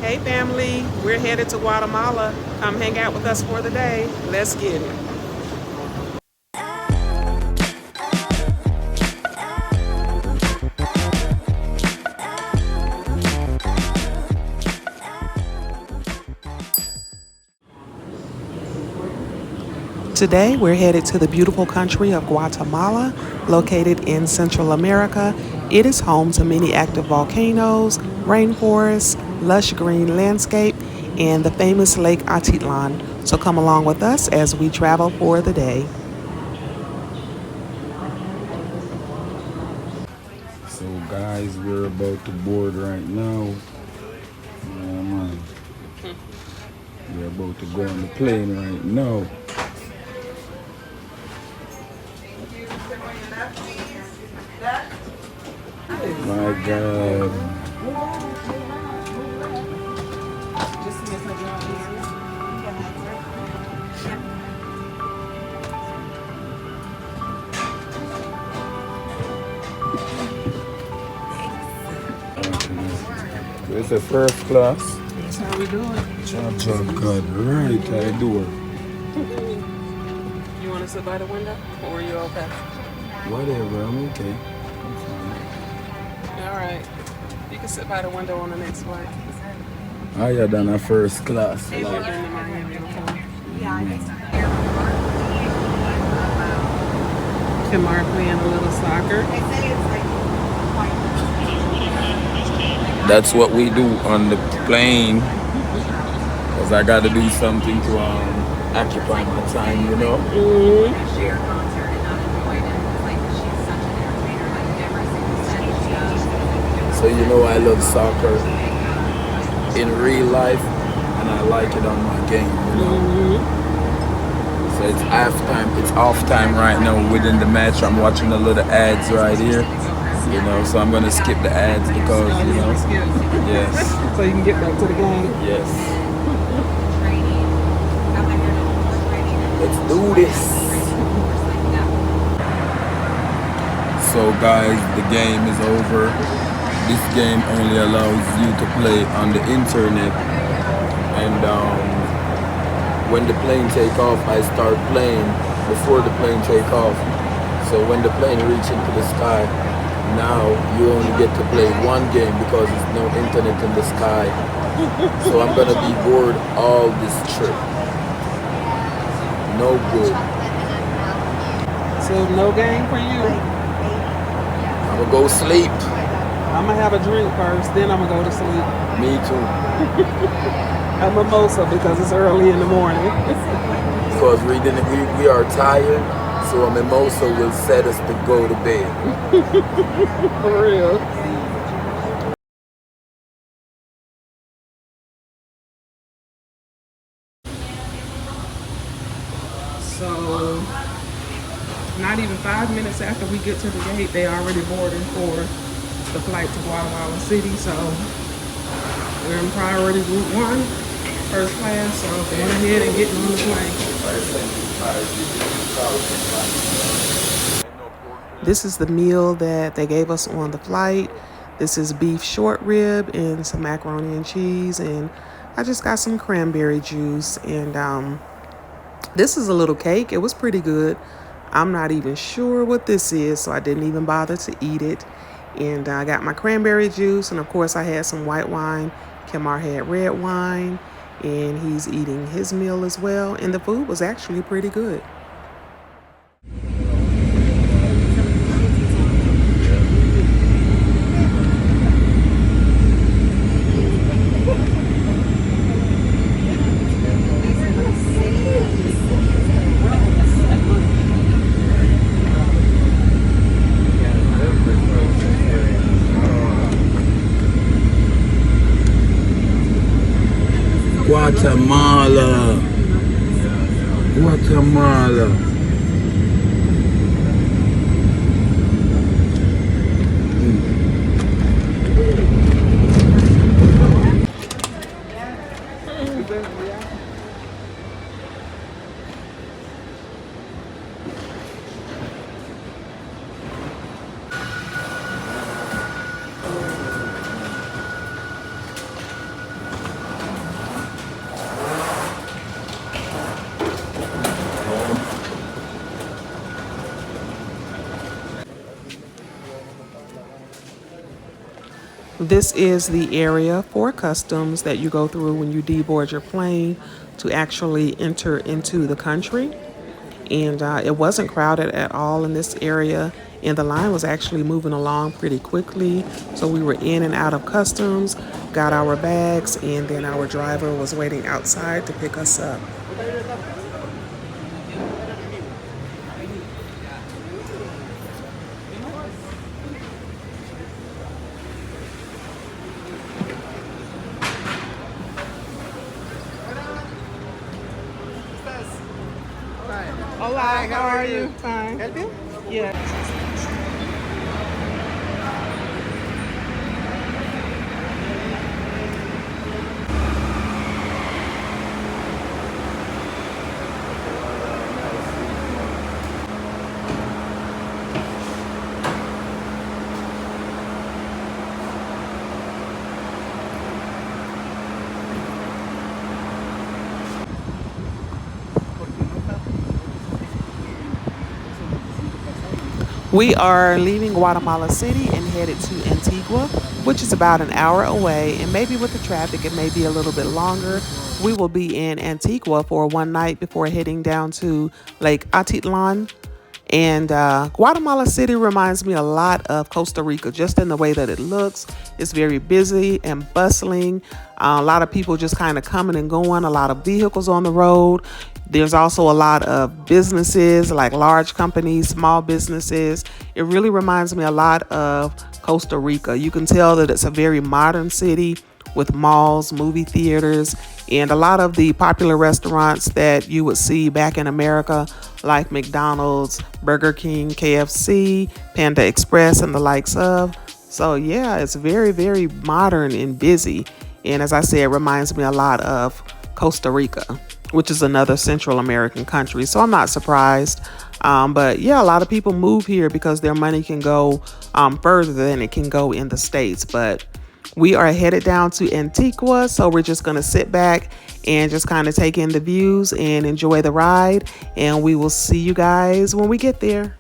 Hey family, we're headed to Guatemala. Come hang out with us for the day. Let's get it. Today, we're headed to the beautiful country of Guatemala, located in Central America. It is home to many active volcanoes, rainforests, lush green landscape, and the famous Lake Atitlan. So come along with us as we travel for the day. So guys, we're about to board right now. Yeah, man. We're about to go on the plane right now. My God. It's a first class. That's how we do it. Job God, right, I do it. You want to sit by the window, or are you okay? Whatever, I'm okay. All right. You can sit by the window on the next flight. Higher than a first class. If you've been to Miami before. Kamar playing a little soccer. That's what we do on the plane. Because I got to do something to occupy my time, you know? So you know I love soccer in real life, and I like it on my game, you know? So it's halftime, it's off time right now within the match. I'm watching a lot of ads right here, you know, so I'm going to skip the ads because, you know, yes. So you can get back to the game. Yes. Let's do this. So guys, the game is over. This game only allows you to play on the internet, and when the plane take off, I start playing before the plane take off. So when the plane reaches into the sky, now you only get to play one game because there's no internet in the sky. So I'm gonna be bored all this trip. No good. So no game for you? I'm gonna go sleep. I'm gonna have a drink first, then I'm gonna go to sleep. Me too. A mimosa because it's early in the morning. Because we are tired, so a mimosa will set us to go to bed. For real. So, not even 5 minutes after we get to the gate, they already boarding for the flight to Guatemala City. So, we're in priority group 1, first class. So, going ahead and getting on the plane. This is the meal that they gave us on the flight. This is beef short rib and some macaroni and cheese. And I just got some cranberry juice. And this is a little cake. It was pretty good. I'm not even sure what this is, so I didn't even bother to eat it. And I got my cranberry juice. And of course, I had some white wine. Kamar had red wine. And he's eating his meal as well. And the food was actually pretty good. Guatemala. Guatemala. This is the area for customs that you go through when you deboard your plane to actually enter into the country. And it wasn't crowded at all in this area. And the line was actually moving along pretty quickly. So we were in and out of customs, got our bags, and then our driver was waiting outside to pick us up. Hola, how are you? Fine. Help you? Yeah. We are leaving Guatemala City and headed to Antigua, which is about an hour away. And maybe with the traffic, it may be a little bit longer. We will be in Antigua for one night before heading down to Lake Atitlan. And Guatemala City reminds me a lot of Costa Rica, just in the way that it looks. It's very busy and bustling. A lot of people just kind of coming and going, a lot of vehicles on the road. There's also a lot of businesses, like large companies, small businesses. It really reminds me a lot of Costa Rica. You can tell that it's a very modern city with malls, movie theaters, and a lot of the popular restaurants that you would see back in America, like McDonald's, Burger King, KFC, Panda Express, and the likes of. So yeah, it's very, very modern and busy. And as I said, it reminds me a lot of Costa Rica, which is another Central American country. So I'm not surprised. But yeah, a lot of people move here because their money can go further than it can go in the States. But we are headed down to Antigua, so we're just going to sit back and just kind of take in the views and enjoy the ride. And we will see you guys when we get there.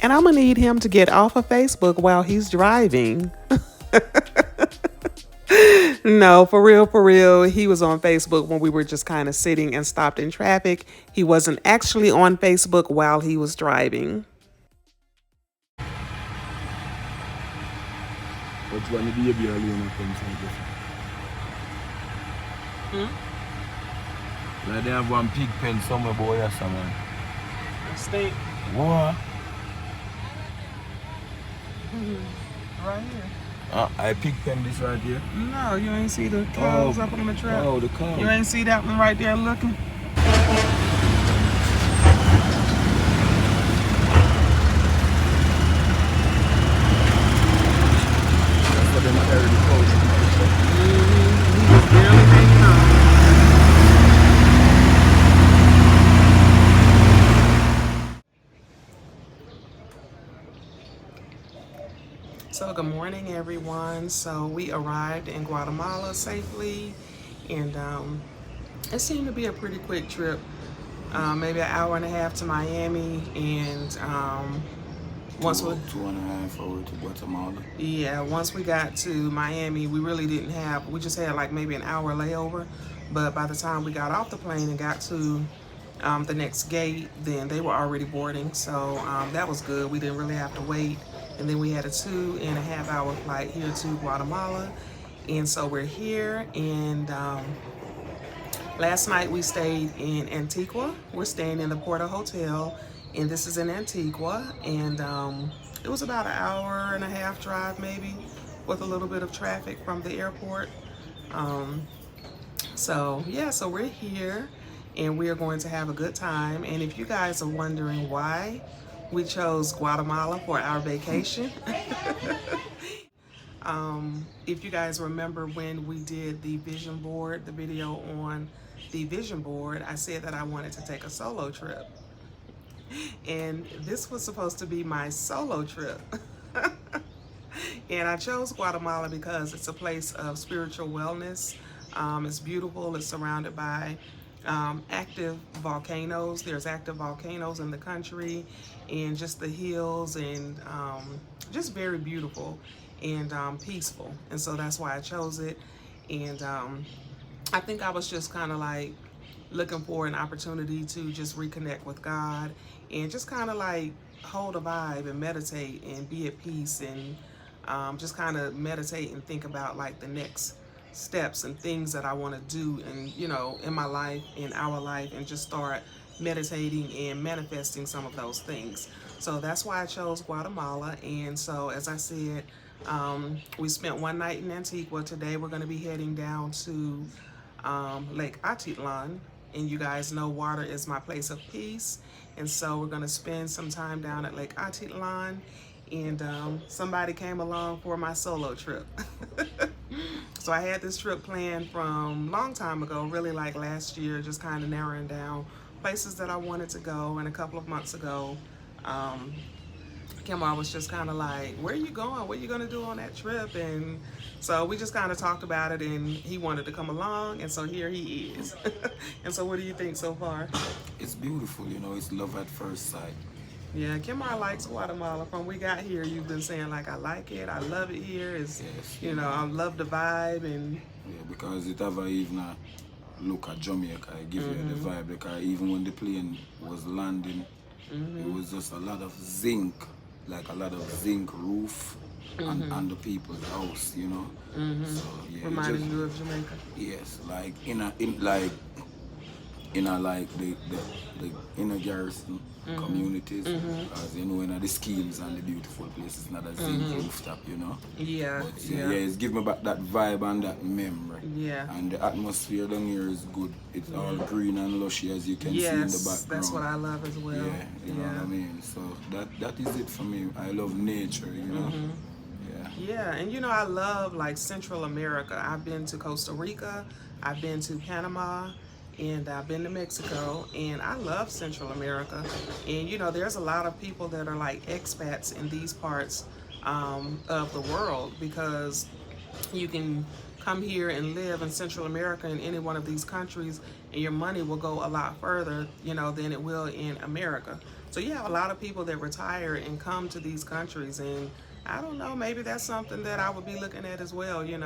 And I'm going to need him to get off of Facebook while he's driving. No, for real, for real. He was on Facebook when we were just kind of sitting and stopped in traffic. He wasn't actually on Facebook while he was driving. What's one of the baby alone comes like they have one pig pen somewhere, boy, or someone. Stay What? right here. I pig pen this right here. No, you ain't see the cows up on the trap. Oh, the cow. You ain't see that one right there looking. That's what them carry the cow. He was barely hanging on. So good morning, everyone. So we arrived in Guatemala safely, and it seemed to be a pretty quick trip. Maybe an hour and a half to Miami, and once we 2.5 hours to Guatemala. yeah, once we got to Miami, we really didn't have. We just had like maybe an hour layover, but by the time we got off the plane and got to the next gate, then they were already boarding. So that was good. We didn't really have to wait. And then we had a 2.5 hour flight here to Guatemala. And so we're here, and Last night we stayed in Antigua. We're staying in the Porta Hotel, and this is in Antigua. And it was about an hour and a half drive, maybe, with a little bit of traffic from the airport. So yeah, so we're here, and we are going to have a good time. And if you guys are wondering why we chose Guatemala for our vacation, if you guys remember when we did the vision board, the video on the vision board, I said that I wanted to take a solo trip. And this was supposed to be my solo trip. And I chose Guatemala because it's a place of spiritual wellness. It's beautiful. It's surrounded by active volcanoes. There's active volcanoes in the country, and just the hills, and just very beautiful and peaceful. And so that's why I chose it. And I think I was just kind of like looking for an opportunity to just reconnect with God, and just kind of like hold a vibe and meditate and be at peace, and just kind of meditate and think about like the next steps and things that I want to do, and in my life, in our life, and just start meditating and manifesting some of those things. So that's why I chose Guatemala. And so, as I said, we spent one night in Antigua. Today we're going to be heading down to Lake Atitlan. And you guys know water is my place of peace. And so we're going to spend some time down at Lake Atitlan. And somebody came along for my solo trip. So I had this trip planned from a long time ago, really like last year, just kind of narrowing down places that I wanted to go. And a couple of months ago, Kimar was just kind of like, where are you going? What are you going to do on that trip? And so we just kind of talked about it, and he wanted to come along, and so here he is. And so what do you think so far? It's beautiful, it's love at first sight. Yeah, Kimar likes Guatemala. From we got here, you've been saying like, I like it, I love it here. It's, yes, I love the vibe. And yeah, because it ever even look at Jamaica, I give you the vibe, because even when the plane was landing, it was just a lot of zinc, like a lot of zinc roof on the people's house, So yeah, reminding you of Jamaica. Yes, like in the inner garrison communities, as in the schemes and the beautiful places, not a zinc rooftop, Yeah, But yeah, it's give me back that vibe and that memory. Yeah. And the atmosphere down here is good. It's all green and lushy, as you can see in the background. That's what I love as well. Yeah, you know what I mean? So that is it for me. I love nature, Yeah. Yeah, and I love like Central America. I've been to Costa Rica, I've been to Panama, and I've been to Mexico, and I love Central America. And there's a lot of people that are like expats in these parts of the world, because you can come here and live in Central America in any one of these countries, and your money will go a lot further, than it will in America. So you have a lot of people that retire and come to these countries, and I don't know, maybe that's something that I would be looking at as well, even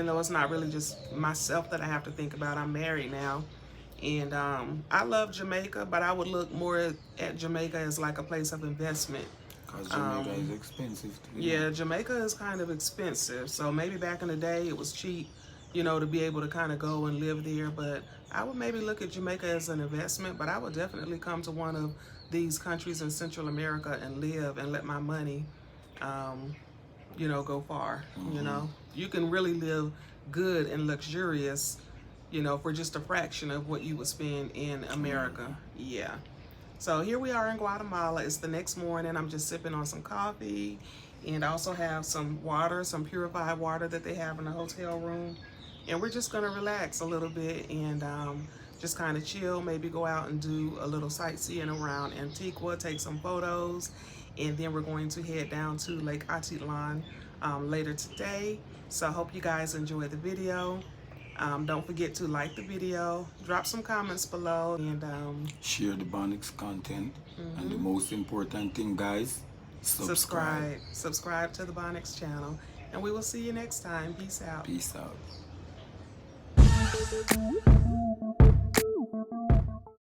though it's not really just myself that I have to think about. I'm married now, and I love Jamaica, but I would look more at Jamaica as like a place of investment. Because Jamaica is expensive too. Yeah, Jamaica is kind of expensive. So maybe back in the day it was cheap, to be able to kind of go and live there. But I would maybe look at Jamaica as an investment, but I would definitely come to one of these countries in Central America and live and let my money go far. You can really live good and luxurious, for just a fraction of what you would spend in America. Yeah. So here we are in Guatemala. It's the next morning. I'm just sipping on some coffee, and I also have some water, some purified water that they have in the hotel room. And we're just gonna relax a little bit and just kind of chill, maybe go out and do a little sightseeing around Antigua, take some photos, and then we're going to head down to Lake Atitlan later today. So I hope you guys enjoy the video. Don't forget to like the video, drop some comments below, and share the Bonnicks content. And the most important thing, guys, subscribe to the Bonnicks channel, and we will see you next time. Peace out. Peace out.